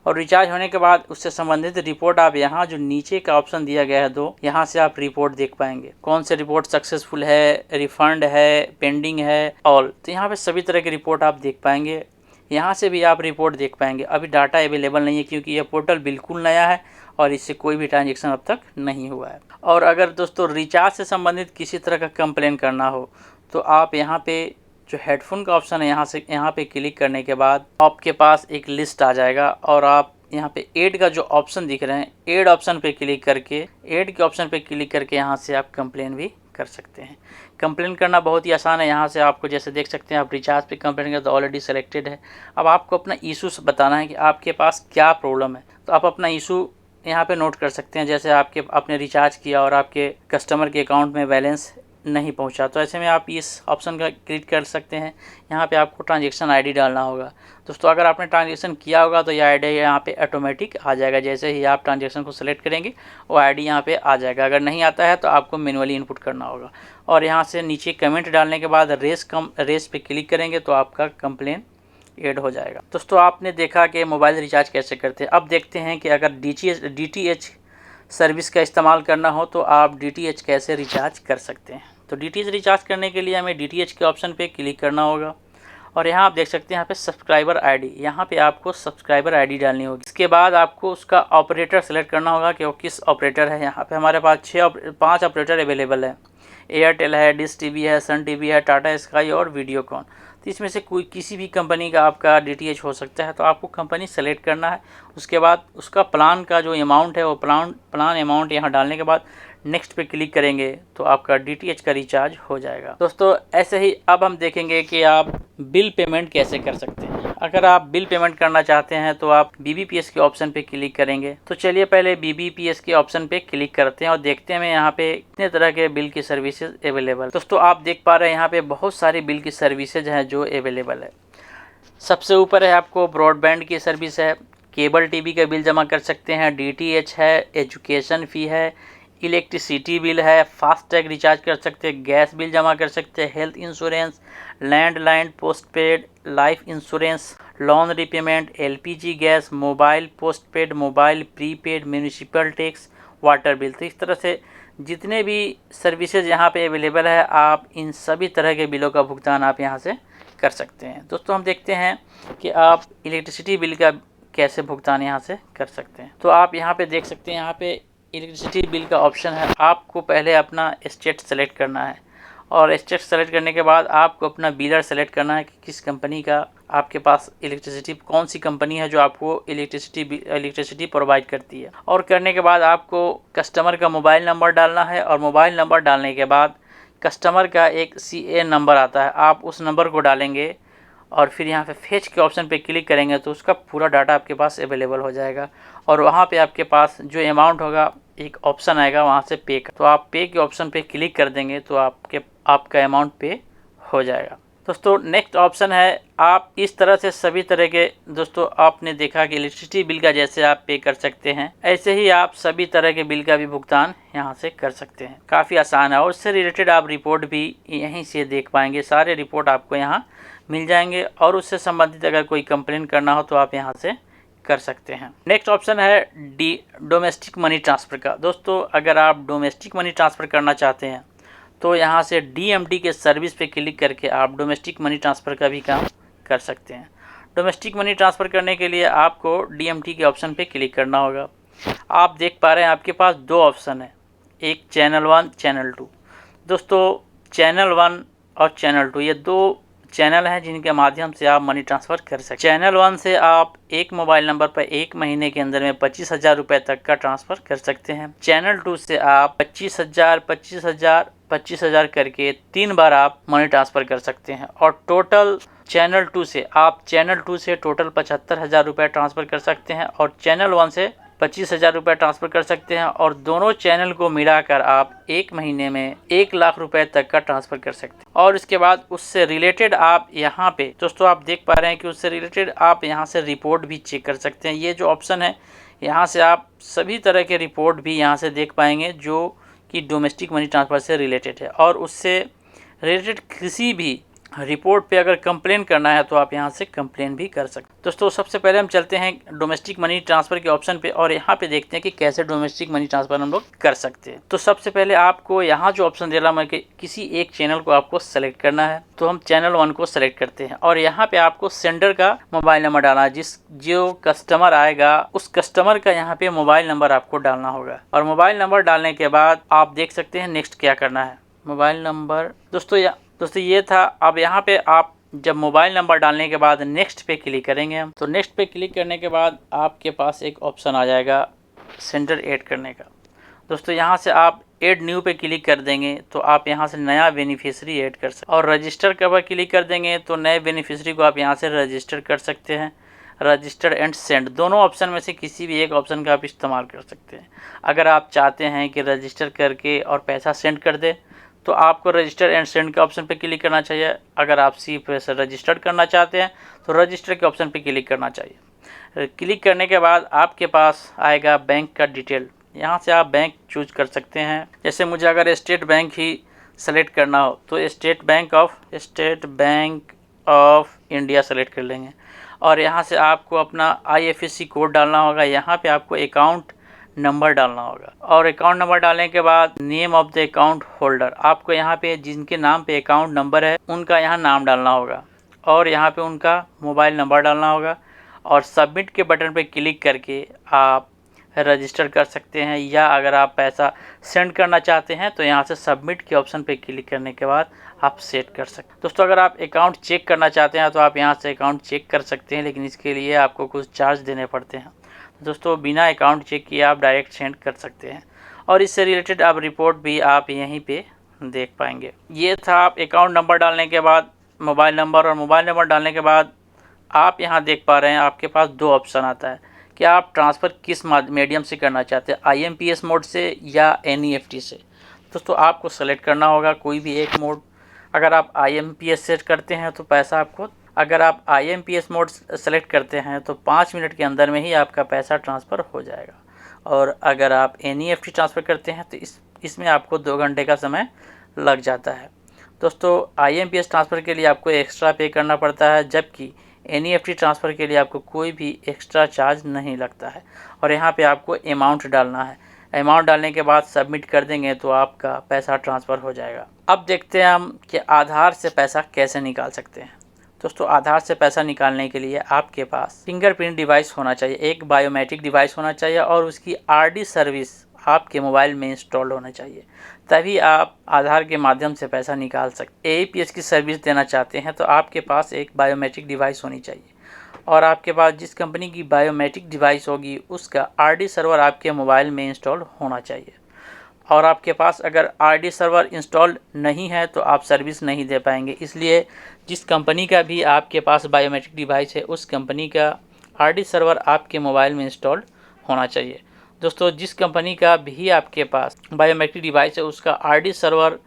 और रिचार्ज होने के बाद उससे संबंधित रिपोर्ट आप यहाँ जो नीचे का ऑप्शन दिया गया है 2, यहाँ से आप रिपोर्ट देख पाएंगे। कौन से रिपोर्ट सक्सेसफुल है, रिफंड है, पेंडिंग है, ऑल। तो यहाँ पे सभी तरह की रिपोर्ट आप देख पाएंगे। यहाँ से भी आप रिपोर्ट देख पाएंगे। अभी डाटा अवेलेबल नहीं है क्योंकि यह पोर्टल बिल्कुल नया है और इससे कोई भी ट्रांजेक्शन अब तक नहीं हुआ है। और अगर दोस्तों रिचार्ज से संबंधित किसी तरह का कंप्लेन करना हो तो आप यहाँ पे जो हेडफोन का ऑप्शन है यहाँ पे क्लिक करने के बाद आपके पास एक लिस्ट आ जाएगा, और आप यहाँ पे ऐड का जो ऑप्शन दिख रहे हैं ऐड ऑप्शन पे क्लिक करके ऐड के ऑप्शन पे क्लिक करके यहाँ से आप कंप्लेन भी कर सकते हैं। कंप्लेन करना बहुत ही आसान है। यहाँ से आपको जैसे देख सकते हैं आप रिचार्ज पे कंप्लेन करें तो ऑलरेडी सेलेक्टेड है। अब आपको अपना इशू बताना है कि आपके पास क्या प्रॉब्लम है, तो आप अपना इशू यहाँ पे नोट कर सकते हैं। जैसे आपने रिचार्ज किया और आपके कस्टमर के अकाउंट में बैलेंस नहीं पहुंचा, तो ऐसे में आप इस ऑप्शन का क्लिक कर सकते हैं। यहाँ पे आपको ट्रांजैक्शन आईडी डालना होगा। दोस्तों अगर आपने ट्रांजैक्शन किया होगा तो यह आईडी यहाँ पे ऑटोमेटिक आ जाएगा। जैसे ही आप ट्रांजैक्शन को सेलेक्ट करेंगे वो आईडी यहाँ पे आ जाएगा। अगर नहीं आता है तो आपको मैनुअली इनपुट करना होगा, और यहाँ से नीचे कमेंट डालने के बाद रेस पे क्लिक करेंगे तो आपका कंप्लेन ऐड हो जाएगा। दोस्तों आपने देखा कि मोबाइल रिचार्ज कैसे करते हैं। अब देखते हैं कि अगर DTH सर्विस का इस्तेमाल करना हो तो आप DTH कैसे रिचार्ज कर सकते हैं। तो DTH रिचार्ज करने के लिए हमें DTH के ऑप्शन पे क्लिक करना होगा, और यहाँ आप देख सकते हैं यहाँ पे सब्सक्राइबर आईडी, यहाँ पे आपको सब्सक्राइबर आईडी डालनी होगी। इसके बाद आपको उसका ऑपरेटर सेलेक्ट करना होगा कि वो किस ऑपरेटर है। यहाँ पे हमारे पास 5 ऑपरेटर अवेलेबल है। एयरटेल है, डिश टीवी है, सन टीवी है, टाटा स्काई और वीडियोकॉन। तो इसमें से कोई किसी भी कंपनी का आपका DTH हो सकता है। तो आपको कंपनी सेलेक्ट करना है। उसके बाद उसका प्लान का जो अमाउंट है वो प्लान अमाउंट यहाँ डालने के बाद नेक्स्ट पे क्लिक करेंगे तो आपका DTH का रिचार्ज हो जाएगा। दोस्तों ऐसे ही अब हम देखेंगे कि आप बिल पेमेंट कैसे कर सकते हैं। अगर आप बिल पेमेंट करना चाहते हैं तो आप BBPS के ऑप्शन पे क्लिक करेंगे। तो चलिए पहले BBPS के ऑप्शन पे क्लिक करते हैं और देखते हैं यहाँ पे कितने तरह के बिल की सर्विसेज अवेलेबल। दोस्तों आप देख पा रहे हैं यहाँ पे बहुत सारी बिल की सर्विसेज हैं जो अवेलेबल है। सबसे ऊपर है आपको ब्रॉडबैंड की सर्विस है, केबल टीवी का बिल जमा कर सकते हैं, DTH है, एजुकेशन फ़ी है, इलेक्ट्रिसिटी बिल है, फास्टैग रिचार्ज कर सकते हैं, गैस बिल जमा कर सकते हैं, health insurance, landline postpaid, life insurance, loan repayment, LPG gas, mobile postpaid, mobile prepaid, municipal tax, water bill. तो इस तरह से जितने भी सर्विसेज यहाँ पे अवेलेबल है, आप इन सभी तरह के बिलों का भुगतान आप यहाँ से कर सकते हैं। दोस्तों हम देखते हैं कि आप इलेक्ट्रिसिटी बिल का कैसे भुगतान यहाँ से कर सकते हैं। तो आप यहाँ पे देख सकते हैं, यहाँ पे इलेक्ट्रिसिटी बिल का ऑप्शन है। आपको पहले अपना स्टेट सेलेक्ट करना है और स्टेट सेलेक्ट करने के बाद आपको अपना बिलर सेलेक्ट करना है कि किस कंपनी का आपके पास इलेक्ट्रिसिटी, कौन सी कंपनी है जो आपको इलेक्ट्रिसिटी प्रोवाइड करती है। और करने के बाद आपको कस्टमर का मोबाइल नंबर डालना है और मोबाइल नंबर डालने के बाद कस्टमर का एक CA नंबर आता है, आप उस नंबर को डालेंगे और फिर यहाँ पे फेच के ऑप्शन पे क्लिक करेंगे तो उसका पूरा डाटा आपके पास अवेलेबल हो जाएगा। और वहाँ पे आपके पास जो अमाउंट होगा एक ऑप्शन आएगा वहाँ से पे का, तो आप पे के ऑप्शन पे क्लिक कर देंगे तो आपका अमाउंट पे हो जाएगा। दोस्तों नेक्स्ट ऑप्शन है, आप इस तरह से सभी तरह के, दोस्तों आपने देखा कि इलेक्ट्रिसिटी बिल का जैसे आप पे कर सकते हैं, ऐसे ही आप सभी तरह के बिल का भी भुगतान यहाँ से कर सकते हैं। काफ़ी आसान है और उससे रिलेटेड आप रिपोर्ट भी यहीं से देख पाएंगे। सारे रिपोर्ट आपको यहाँ मिल जाएंगे और उससे संबंधित अगर कोई कंप्लेन करना हो तो आप यहाँ से कर सकते हैं। नेक्स्ट ऑप्शन है डोमेस्टिक मनी ट्रांसफ़र का। दोस्तों अगर आप डोमेस्टिक मनी ट्रांसफ़र करना चाहते हैं तो यहाँ से DMT के सर्विस पे क्लिक करके आप डोमेस्टिक मनी ट्रांसफ़र का भी काम कर सकते हैं। डोमेस्टिक मनी ट्रांसफ़र करने के लिए आपको DMT के ऑप्शन पे क्लिक करना होगा। आप देख पा रहे हैं आपके पास दो ऑप्शन है, एक चैनल 1 चैनल 2। दोस्तों चैनल 1 और चैनल 2 ये दो चैनल हैं जिनके माध्यम से आप मनी ट्रांसफ़र कर सकते हैं। चैनल 1 से आप एक मोबाइल नंबर पर एक महीने के अंदर में 25,000 रुपये तक का ट्रांसफ़र कर सकते हैं। चैनल 2 से आप 25,000, 25,000, 25,000 करके 3 बार आप मनी ट्रांसफ़र कर सकते हैं। और टोटल चैनल 2 से टोटल 75,000 रुपये ट्रांसफ़र कर सकते हैं और चैनल 1 से 25,000 रुपये ट्रांसफ़र कर सकते हैं। और दोनों चैनल को मिलाकर आप एक महीने में 1 लाख रुपए तक का ट्रांसफ़र कर सकते हैं। और इसके बाद उससे रिलेटेड आप यहाँ पे दोस्तों आप देख पा रहे हैं कि उससे रिलेटेड आप यहाँ से रिपोर्ट भी चेक कर सकते हैं। ये जो ऑप्शन है यहाँ से आप सभी तरह के रिपोर्ट भी यहाँ से देख पाएंगे जो कि डोमेस्टिक मनी ट्रांसफ़र से रिलेटेड है। और उससे रिलेटेड किसी भी रिपोर्ट पे अगर कंप्लेन करना है तो आप यहाँ से कंप्लेन भी कर सकते हैं। दोस्तों सबसे पहले हम चलते हैं डोमेस्टिक मनी ट्रांसफ़र के ऑप्शन पे और यहाँ पे देखते हैं कि कैसे डोमेस्टिक मनी ट्रांसफ़र हम लोग कर सकते हैं। तो सबसे पहले आपको यहाँ जो ऑप्शन दे रहा है कि किसी एक चैनल को आपको सेलेक्ट करना है, तो हम चैनल 1 को सेलेक्ट करते हैं और यहाँ पे आपको सेंडर का मोबाइल नंबर डालना है। जो कस्टमर आएगा उस कस्टमर का यहाँ पे मोबाइल नंबर आपको डालना होगा। और मोबाइल नंबर डालने के बाद आप देख सकते हैं नेक्स्ट क्या करना है। मोबाइल नंबर दोस्तों ये था। अब यहाँ पे आप जब मोबाइल नंबर डालने के बाद नेक्स्ट पे क्लिक करेंगे हम, तो नेक्स्ट पे क्लिक करने के बाद आपके पास एक ऑप्शन आ जाएगा सेंडर ऐड करने का। दोस्तों यहाँ से आप ऐड न्यू पे क्लिक कर देंगे तो आप यहाँ से नया बेनिफिशियरी ऐड कर सकते हैं। और रजिस्टर के ऊपर क्लिक कर देंगे तो नए बेनिफिशियरी को आप यहाँ से रजिस्टर कर सकते हैं। रजिस्टर एंड सेंड दोनों ऑप्शन में से किसी भी एक ऑप्शन का आप इस्तेमाल कर सकते हैं। अगर आप चाहते हैं कि रजिस्टर करके और पैसा सेंड कर दे तो आपको रजिस्टर एंड सेंड के ऑप्शन पे क्लिक करना चाहिए। अगर आप सिर्फ रजिस्टर्ड करना चाहते हैं तो रजिस्टर के ऑप्शन पे क्लिक करना चाहिए। क्लिक करने के बाद आपके पास आएगा बैंक का डिटेल। यहाँ से आप बैंक चूज कर सकते हैं। जैसे मुझे अगर स्टेट बैंक ही सेलेक्ट करना हो तो state bank of India select कर लेंगे। और यहाँ से आपको अपना IFSC कोड डालना होगा। यहाँ पे आपको अकाउंट नंबर डालना होगा और अकाउंट नंबर डालने के बाद name of the account holder, आपको यहाँ पे जिनके नाम पे अकाउंट नंबर है उनका यहाँ नाम डालना होगा और यहाँ पे उनका मोबाइल नंबर डालना होगा। और सबमिट के बटन पे क्लिक करके आप रजिस्टर कर सकते हैं, या अगर आप पैसा सेंड करना चाहते हैं तो यहाँ से सबमिट के ऑप्शन पे क्लिक करने के बाद आप सेट कर सकते हैं। दोस्तों अगर आप अकाउंट चेक करना चाहते हैं तो आप यहाँ से अकाउंट चेक कर सकते हैं, लेकिन इसके लिए आपको कुछ चार्ज देने पड़ते हैं। दोस्तों बिना अकाउंट चेक किए आप डायरेक्ट सेंड कर सकते हैं और इससे रिलेटेड आप रिपोर्ट भी आप यहीं पे देख पाएंगे। ये था आप अकाउंट नंबर डालने के बाद मोबाइल नंबर, और मोबाइल नंबर डालने के बाद आप यहाँ देख पा रहे हैं आपके पास दो ऑप्शन आता है कि आप ट्रांसफ़र किस मीडियम से करना चाहते हैं, IMPS मोड से या NEFT से। दोस्तों आपको सेलेक्ट करना होगा कोई भी एक मोड। अगर आप IMPS सेट करते हैं तो पैसा आपको, अगर आप IMPS मोड सेलेक्ट करते हैं तो 5 मिनट के अंदर में ही आपका पैसा ट्रांसफ़र हो जाएगा। और अगर आप NEFT ट्रांसफ़र करते हैं तो इसमें आपको 2 घंटे का समय लग जाता है। दोस्तों IMPS ट्रांसफ़र के लिए आपको एक्स्ट्रा पे करना पड़ता है, जबकि NEFT ट्रांसफ़र के लिए आपको कोई भी एक्स्ट्रा चार्ज नहीं लगता है। और यहाँ पे आपको अमाउंट डालना है। अमाउंट डालने के बाद सबमिट कर देंगे तो आपका पैसा ट्रांसफ़र हो जाएगा। अब देखते हैं हम कि आधार से पैसा कैसे निकाल सकते हैं। दोस्तों, आधार से पैसा निकालने के लिए आपके पास फिंगरप्रिंट डिवाइस होना चाहिए, एक बायोमेट्रिक डिवाइस होना चाहिए और उसकी आरडी सर्विस आपके मोबाइल में इंस्टॉल होना चाहिए, तभी आप आधार के माध्यम से पैसा निकाल सकते। एईपीएस की सर्विस देना चाहते हैं तो आपके पास एक बायोमेट्रिक डिवाइस होनी चाहिए और आपके पास जिस कंपनी की बायोमेट्रिक डिवाइस होगी उसका आरडी सर्वर आपके मोबाइल में इंस्टॉल होना चाहिए। और आपके पास अगर आरडी सर्वर इंस्टॉल नहीं है तो आप सर्विस नहीं दे पाएंगे, इसलिए जिस कंपनी का भी आपके पास बायोमेट्रिक डिवाइस है उस कंपनी का आरडी सर्वर आपके मोबाइल में इंस्टॉल होना चाहिए। दोस्तों, जिस कंपनी का भी आपके पास बायोमेट्रिक डिवाइस है उसका आरडी सर्वर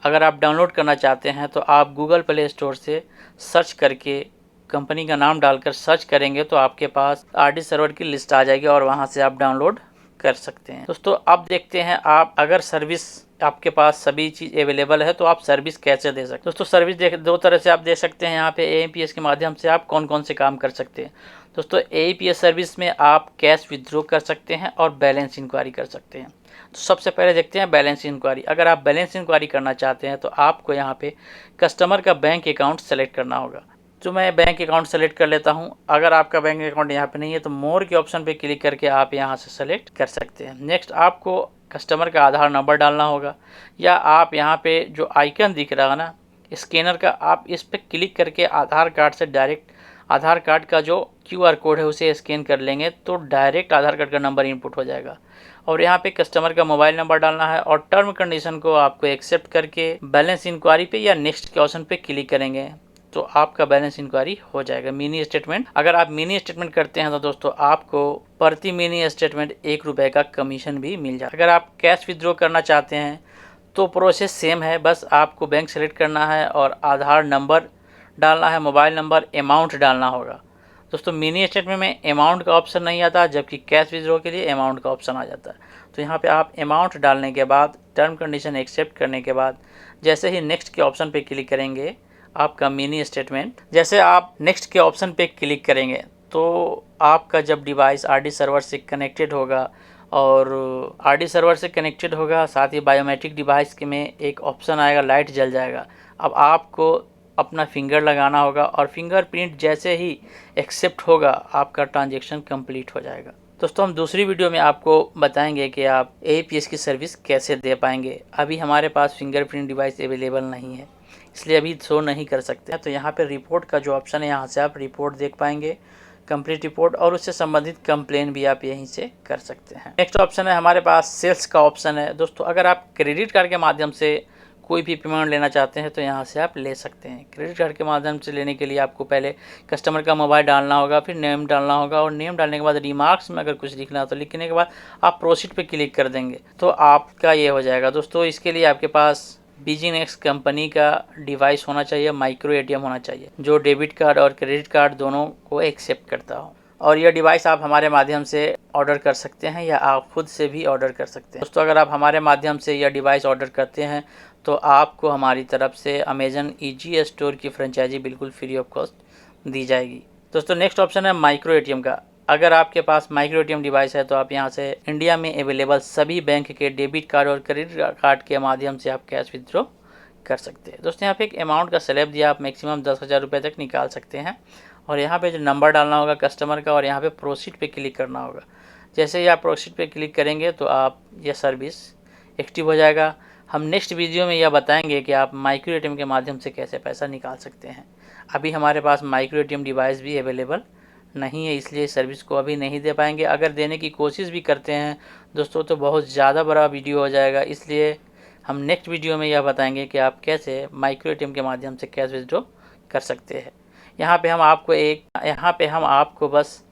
अगर आप डाउनलोड करना चाहते हैं तो आप गूगल प्ले स्टोर से सर्च करके कंपनी का नाम डालकर सर्च करेंगे तो आपके पास आरडी सर्वर की लिस्ट आ जाएगी और वहां से आप डाउनलोड कर सकते हैं। दोस्तों, अब देखते हैं आप अगर सर्विस आपके पास सभी चीज़ अवेलेबल है तो आप सर्विस कैसे दे सकते हैं। दोस्तों, सर्विस दो तरह से आप दे सकते हैं। यहाँ पे एईपीएस के माध्यम से आप कौन कौन से काम कर सकते हैं। दोस्तों, एईपीएस सर्विस में आप कैश विथड्रॉ कर सकते हैं और बैलेंस इंक्वायरी कर सकते हैं। तो सबसे पहले देखते हैं बैलेंस इंक्वायरी। अगर आप बैलेंस इंक्वायरी करना चाहते हैं तो आपको यहाँ पे कस्टमर का बैंक अकाउंट सेलेक्ट करना होगा। तो मैं बैंक अकाउंट सेलेक्ट कर लेता हूं। अगर आपका बैंक अकाउंट यहाँ पे नहीं है तो मोर के ऑप्शन पे क्लिक करके आप यहाँ से सेलेक्ट कर सकते हैं। नेक्स्ट, आपको कस्टमर का आधार नंबर डालना होगा या आप यहाँ पे जो आइकन दिख रहा है ना स्कैनर का, आप इस पर क्लिक करके आधार कार्ड से डायरेक्ट आधार कार्ड का जो क्यूआर कोड है उसे स्कैन कर लेंगे तो डायरेक्ट आधार कार्ड का नंबर इनपुट हो जाएगा। और यहाँ पे कस्टमर का मोबाइल नंबर डालना है और टर्म कंडीशन को आपको एक्सेप्ट करके बैलेंस इंक्वायरी पे या नेक्स्ट के ऑप्शन पे क्लिक करेंगे तो आपका बैलेंस इंक्वायरी हो जाएगा। मिनी स्टेटमेंट, अगर आप मिनी स्टेटमेंट करते हैं तो दोस्तों आपको प्रति मिनी स्टेटमेंट ₹1 का कमीशन भी मिल जाएगा। अगर आप कैश विथड्रॉ करना चाहते हैं तो प्रोसेस सेम है, बस आपको बैंक सेलेक्ट करना है और आधार नंबर डालना है, मोबाइल नंबर, अमाउंट डालना होगा। दोस्तों, मिनी स्टेटमेंट में अमाउंट का ऑप्शन नहीं आता, जबकि कैश विथड्रॉ के लिए अमाउंट का ऑप्शन आ जाता है। तो यहाँ पे आप अमाउंट डालने के बाद टर्म कंडीशन एक्सेप्ट करने के बाद जैसे ही नेक्स्ट के ऑप्शन पे क्लिक करेंगे आपका मिनी स्टेटमेंट, जैसे आप नेक्स्ट के ऑप्शन पे क्लिक करेंगे तो आपका जब डिवाइस आरडी सर्वर से कनेक्टेड होगा और आरडी सर्वर से कनेक्टेड होगा साथ ही बायोमेट्रिक डिवाइस के में एक ऑप्शन आएगा, लाइट जल जाएगा। अब आपको अपना फिंगर लगाना होगा और फिंगरप्रिंट जैसे ही एक्सेप्ट होगा आपका ट्रांजेक्शन कंप्लीट हो जाएगा। दोस्तों, हम दूसरी वीडियो में आपको बताएंगे कि आप एईपीएस की सर्विस कैसे दे पाएंगे। अभी हमारे पास फिंगरप्रिंट डिवाइस अवेलेबल नहीं है, इसलिए अभी शो नहीं कर सकते। तो यहाँ पे रिपोर्ट का जो ऑप्शन है यहाँ से आप रिपोर्ट देख पाएंगे, कंप्लीट रिपोर्ट, और उससे संबंधित कंप्लेन भी आप यहीं से कर सकते हैं। नेक्स्ट ऑप्शन है हमारे पास सेल्स का ऑप्शन है। दोस्तों, अगर आप क्रेडिट कार्ड के माध्यम से कोई भी पेमेंट लेना चाहते हैं तो यहाँ से आप ले सकते हैं। क्रेडिट कार्ड के माध्यम से लेने के लिए आपको पहले कस्टमर का मोबाइल डालना होगा, फिर नेम डालना होगा और नेम डालने के बाद रिमार्क्स में अगर कुछ लिखना हो तो लिखने के बाद आप प्रोसीड पे क्लिक कर देंगे तो आपका ये हो जाएगा। दोस्तों, इसके लिए आपके पास बिजीनेक्स कंपनी का डिवाइस होना चाहिए, माइक्रो एटीएम होना चाहिए जो डेबिट कार्ड और क्रेडिट कार्ड दोनों को एक्सेप्ट करता हो। और यह डिवाइस आप हमारे माध्यम से ऑर्डर कर सकते हैं या आप खुद से भी ऑर्डर कर सकते हैं। दोस्तों, अगर आप हमारे माध्यम से यह डिवाइस ऑर्डर करते हैं तो आपको हमारी तरफ से अमेजन ईजी स्टोर की फ्रेंचाइजी बिल्कुल फ्री ऑफ कॉस्ट दी जाएगी। दोस्तों, नेक्स्ट ऑप्शन है माइक्रो एटीएम का। अगर आपके पास माइक्रो एटीएम डिवाइस है तो आप यहाँ से इंडिया में अवेलेबल सभी बैंक के डेबिट कार्ड और क्रेडिट कार्ड के माध्यम से आप कैश विथड्रॉ कर सकते हैं। दोस्तों, यहाँ पे एक अमाउंट का स्लैब दिया, आप मैक्सिमम 10,000 रुपये तक निकाल सकते हैं और यहाँ पे जो नंबर डालना होगा कस्टमर का और यहाँ पे प्रोसीड पे क्लिक करना होगा। जैसे ही आप प्रोसीड पे क्लिक करेंगे तो आप यह सर्विस एक्टिव हो जाएगा। हम नेक्स्ट वीडियो में यह बताएंगे कि आप माइक्रो एटीएम के माध्यम से कैसे पैसा निकाल सकते हैं। अभी हमारे पास माइक्रो एटीएम डिवाइस भी अवेलेबल नहीं है, इसलिए सर्विस को अभी नहीं दे पाएंगे। अगर देने की कोशिश भी करते हैं दोस्तों तो बहुत ज़्यादा बड़ा वीडियो हो जाएगा, इसलिए हम नेक्स्ट वीडियो में यह बताएंगे कि आप कैसे माइक्रो एटीएम के माध्यम से कैश विथड्रॉ कर सकते हैं। यहाँ पे हम आपको बस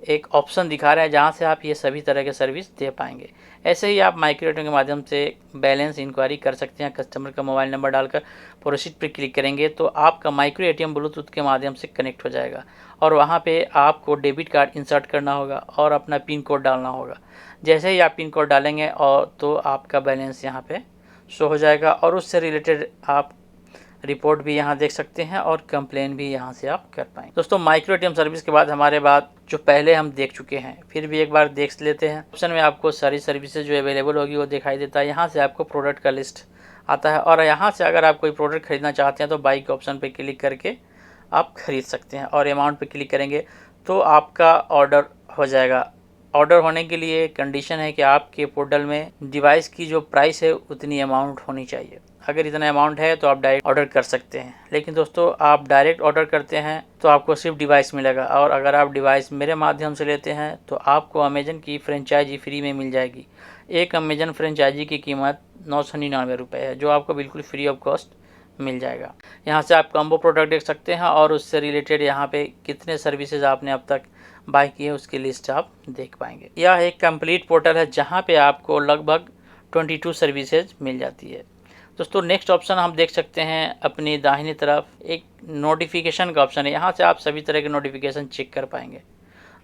एक ऑप्शन दिखा रहे हैं जहाँ से आप ये सभी तरह के सर्विस दे पाएंगे। ऐसे ही आप माइक्रो एटीएम के माध्यम से बैलेंस इंक्वायरी कर सकते हैं। कस्टमर का मोबाइल नंबर डालकर प्रोसीड पर क्लिक करेंगे तो आपका माइक्रो एटीएम ब्लूटूथ के माध्यम से कनेक्ट हो जाएगा और वहाँ पे आपको डेबिट कार्ड इंसर्ट करना होगा और अपना पिन कोड डालना होगा। जैसे ही आप पिन कोड डालेंगे और तो आपका बैलेंस यहाँ पे शो हो जाएगा और उससे रिलेटेड आप रिपोर्ट भी यहाँ देख सकते हैं और कंप्लेन भी यहाँ से आप कर पाएंगे। दोस्तों माइक्रो एटीएम सर्विस के बाद हमारे बाद जो पहले हम देख चुके हैं फिर भी एक बार देख लेते हैं। ऑप्शन में आपको सारी सर्विसेज जो अवेलेबल होगी वो दिखाई देता है। यहाँ से आपको प्रोडक्ट का लिस्ट आता है और यहाँ से अगर आप कोई प्रोडक्ट खरीदना चाहते हैं तो बाई के ऑप्शन पर क्लिक करके आप खरीद सकते हैं और अमाउंट पर क्लिक करेंगे तो आपका ऑर्डर हो जाएगा। ऑर्डर होने के लिए कंडीशन है कि आपके पोर्टल में डिवाइस की जो प्राइस है उतनी अमाउंट होनी चाहिए। अगर इतना अमाउंट है तो आप डायरेक्ट ऑर्डर कर सकते हैं, लेकिन दोस्तों आप डायरेक्ट ऑर्डर करते हैं तो आपको सिर्फ डिवाइस मिलेगा और अगर आप डिवाइस मेरे माध्यम से लेते हैं तो आपको अमेजन की फ्रेंचाइजी फ्री में मिल जाएगी। एक अमेजन फ्रेंचाइजी की कीमत 999 रुपये है जो आपको बिल्कुल फ्री ऑफ कॉस्ट मिल जाएगा। यहाँ से आप कॉम्बो प्रोडक्ट देख सकते हैं और उससे रिलेटेड यहाँ पे कितने सर्विसेज आपने अब तक बाय किए उसकी लिस्ट आप देख पाएंगे। यह एक कंप्लीट पोर्टल है जहाँ पे आपको लगभग 22 सर्विसेज मिल जाती है। दोस्तों नेक्स्ट ऑप्शन हम देख सकते हैं अपनी दाहिनी तरफ एक नोटिफिकेशन का ऑप्शन है। यहाँ से आप सभी तरह के नोटिफिकेशन चेक कर पाएंगे।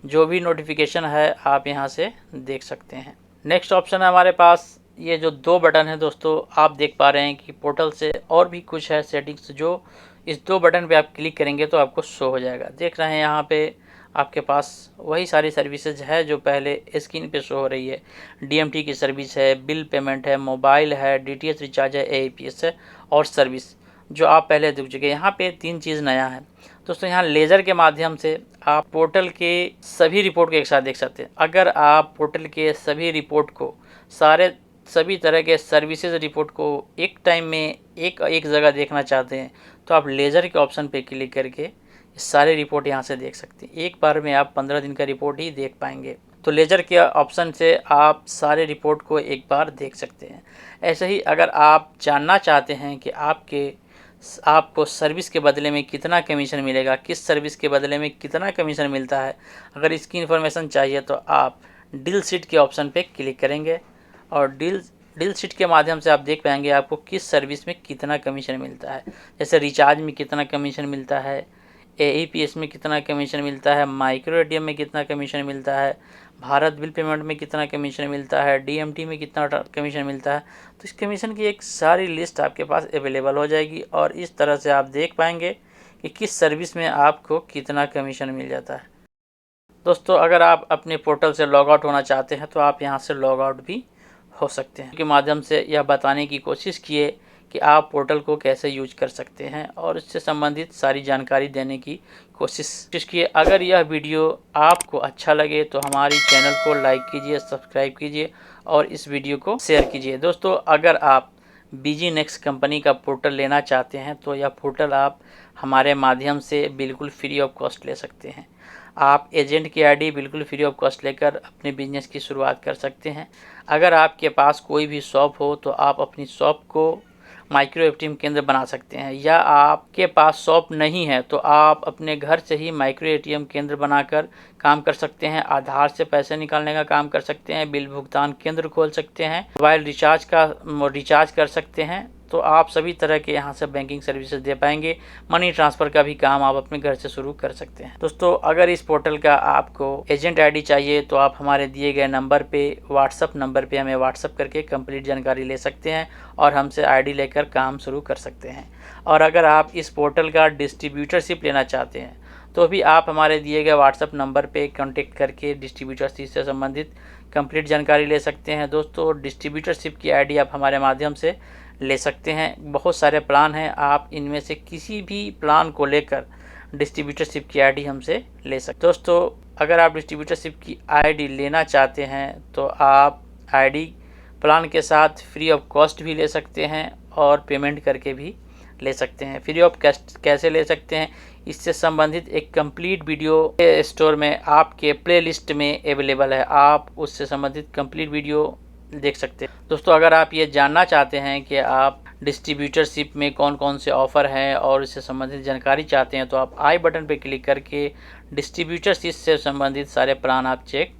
जो भी नोटिफिकेशन है आप यहाँ से देख सकते हैं। नेक्स्ट ऑप्शन है हमारे पास ये जो 2 बटन है दोस्तों आप देख पा रहे हैं कि पोर्टल से और भी कुछ है सेटिंग्स जो इस 2 बटन पे आप क्लिक करेंगे तो आपको शो हो जाएगा। देख रहे हैं यहाँ पे आपके पास वही सारी सर्विसेज है जो पहले स्क्रीन पे शो हो रही है। डीएमटी की सर्विस है, बिल पेमेंट है, मोबाइल है, डीटीएच रिचार्ज है, एईपीएस है और सर्विस जो आप पहले देख चुके हैं। यहाँ पे 3 चीज़ नया है दोस्तों। यहाँ लेज़र के माध्यम से आप पोर्टल के सभी रिपोर्ट को एक साथ देख सकते हैं। अगर आप पोर्टल के सभी रिपोर्ट को सभी तरह के सर्विसेज रिपोर्ट को एक टाइम में एक जगह देखना चाहते हैं तो आप लेज़र के ऑप्शन पे क्लिक करके सारे रिपोर्ट यहाँ से देख सकते हैं। एक बार में आप 15 दिन का रिपोर्ट ही देख पाएंगे। तो लेज़र के ऑप्शन से आप सारे रिपोर्ट को एक बार देख सकते हैं। ऐसे ही अगर आप जानना चाहते हैं कि आपको सर्विस के बदले में कितना कमीशन मिलेगा, किस सर्विस के बदले में कितना कमीशन मिलता है, अगर इसकी इन्फॉर्मेशन चाहिए तो आप डील शीट के ऑप्शन पे क्लिक करेंगे और डील शीट के माध्यम से आप देख पाएंगे आपको किस सर्विस में कितना कमीशन मिलता है। जैसे रिचार्ज में कितना कमीशन मिलता है, एईपीएस में कितना कमीशन मिलता है, माइक्रो एटीएम में कितना कमीशन मिलता है, भारत बिल पेमेंट में कितना कमीशन मिलता है, डीएमटी में कितना कमीशन मिलता है। तो इस कमीशन की एक सारी लिस्ट आपके पास अवेलेबल हो जाएगी और इस तरह से आप देख पाएंगे कि किस सर्विस में आपको कितना कमीशन मिल जाता है। दोस्तों अगर आप अपने पोर्टल से लॉग आउट होना चाहते हैं तो आप यहाँ से लॉग आउट भी हो सकते हैं। के माध्यम से यह बताने की कोशिश किए कि आप पोर्टल को कैसे यूज कर सकते हैं और इससे संबंधित सारी जानकारी देने की कोशिश किए। अगर यह वीडियो आपको अच्छा लगे तो हमारी चैनल को लाइक कीजिए, सब्सक्राइब कीजिए और इस वीडियो को शेयर कीजिए। दोस्तों अगर आप बीजीनेक्स कंपनी का पोर्टल लेना चाहते हैं तो यह पोर्टल आप हमारे माध्यम से बिल्कुल फ्री ऑफ कॉस्ट ले सकते हैं। आप एजेंट की आईडी बिल्कुल फ्री ऑफ कॉस्ट लेकर अपने बिजनेस की शुरुआत कर सकते हैं। अगर आपके पास कोई भी शॉप हो तो आप अपनी शॉप को माइक्रो एटीएम केंद्र बना सकते हैं, या आपके पास शॉप नहीं है तो आप अपने घर से ही माइक्रो एटीएम केंद्र बनाकर काम कर सकते हैं। आधार से पैसे निकालने का काम कर सकते हैं, बिल भुगतान केंद्र खोल सकते हैं, मोबाइल रिचार्ज कर सकते हैं। तो आप सभी तरह के यहाँ से बैंकिंग सर्विसेज दे पाएंगे। मनी ट्रांसफ़र का भी काम आप अपने घर से शुरू कर सकते हैं। दोस्तों अगर इस पोर्टल का आपको एजेंट आईडी चाहिए तो आप हमारे दिए गए नंबर पे व्हाट्सअप नंबर पे हमें व्हाट्सअप करके कंप्लीट जानकारी ले सकते हैं और हमसे आईडी लेकर काम शुरू कर सकते हैं। और अगर आप इस पोर्टल का डिस्ट्रीब्यूटरशिप लेना चाहते हैं तो भी आप हमारे दिए गए व्हाट्सअप नंबर पे कांटेक्ट करके डिस्ट्रीब्यूटरशिप से संबंधित कंप्लीट जानकारी ले सकते हैं। दोस्तों डिस्ट्रीब्यूटरशिप की आईडी आप हमारे माध्यम से ले सकते हैं। बहुत सारे प्लान हैं, आप इनमें से किसी भी प्लान को लेकर डिस्ट्रीब्यूटरशिप की आईडी हमसे ले सकते हैं। दोस्तों अगर आप डिस्ट्रीब्यूटरशिप की आईडी लेना चाहते हैं तो आप आईडी प्लान के साथ फ्री ऑफ कॉस्ट भी ले सकते हैं और पेमेंट करके भी ले सकते हैं। फ्री ऑफ कॉस्ट कैसे ले सकते हैं इससे संबंधित एक कंप्लीट वीडियो स्टोर में आपके प्लेलिस्ट में अवेलेबल है, आप उससे संबंधित कंप्लीट वीडियो देख सकते हैं। दोस्तों अगर आप ये जानना चाहते हैं कि आप डिस्ट्रीब्यूटरशिप में कौन कौन से ऑफ़र हैं और इससे संबंधित जानकारी चाहते हैं तो आप आई बटन पर क्लिक करके डिस्ट्रीब्यूटरशिप से संबंधित सारे प्लान आप चेक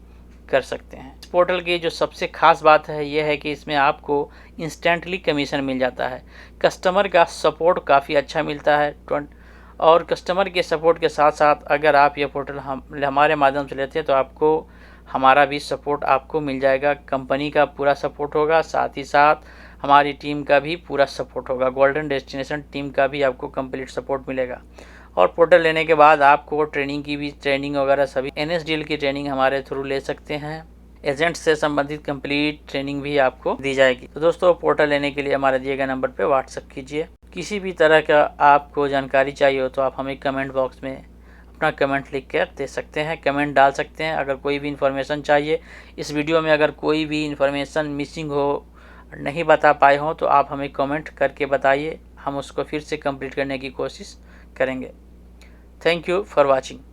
कर सकते हैं। इस पोर्टल की जो सबसे खास बात है यह है कि इसमें आपको इंस्टेंटली कमीशन मिल जाता है। कस्टमर का सपोर्ट काफ़ी अच्छा मिलता है और कस्टमर के सपोर्ट के साथ साथ अगर आप ये पोर्टल हमारे माध्यम से लेते हैं तो आपको हमारा भी सपोर्ट आपको मिल जाएगा। कंपनी का पूरा सपोर्ट होगा, साथ ही साथ हमारी टीम का भी पूरा सपोर्ट होगा। गोल्डन डेस्टिनेशन टीम का भी आपको कंप्लीट सपोर्ट मिलेगा। और पोर्टल लेने के बाद आपको ट्रेनिंग वगैरह सभी NSDL की ट्रेनिंग हमारे थ्रू ले सकते हैं। एजेंट से संबंधित कंप्लीट ट्रेनिंग भी आपको दी जाएगी। तो दोस्तों, पोर्टल लेने के लिए हमारे दिए गए नंबर पे व्हाट्सएप कीजिए। किसी भी तरह का आपको जानकारी चाहिए हो तो आप हमें कमेंट बॉक्स में अपना कमेंट लिख कर दे सकते हैं, कमेंट डाल सकते हैं। अगर कोई भी इन्फॉर्मेशन चाहिए इस वीडियो में, अगर कोई भी इन्फॉर्मेशन मिसिंग हो, नहीं बता पाए हो, तो आप हमें कमेंट करके बताइए, हम उसको फिर से कंप्लीट करने की कोशिश करेंगे। Thank you for watching.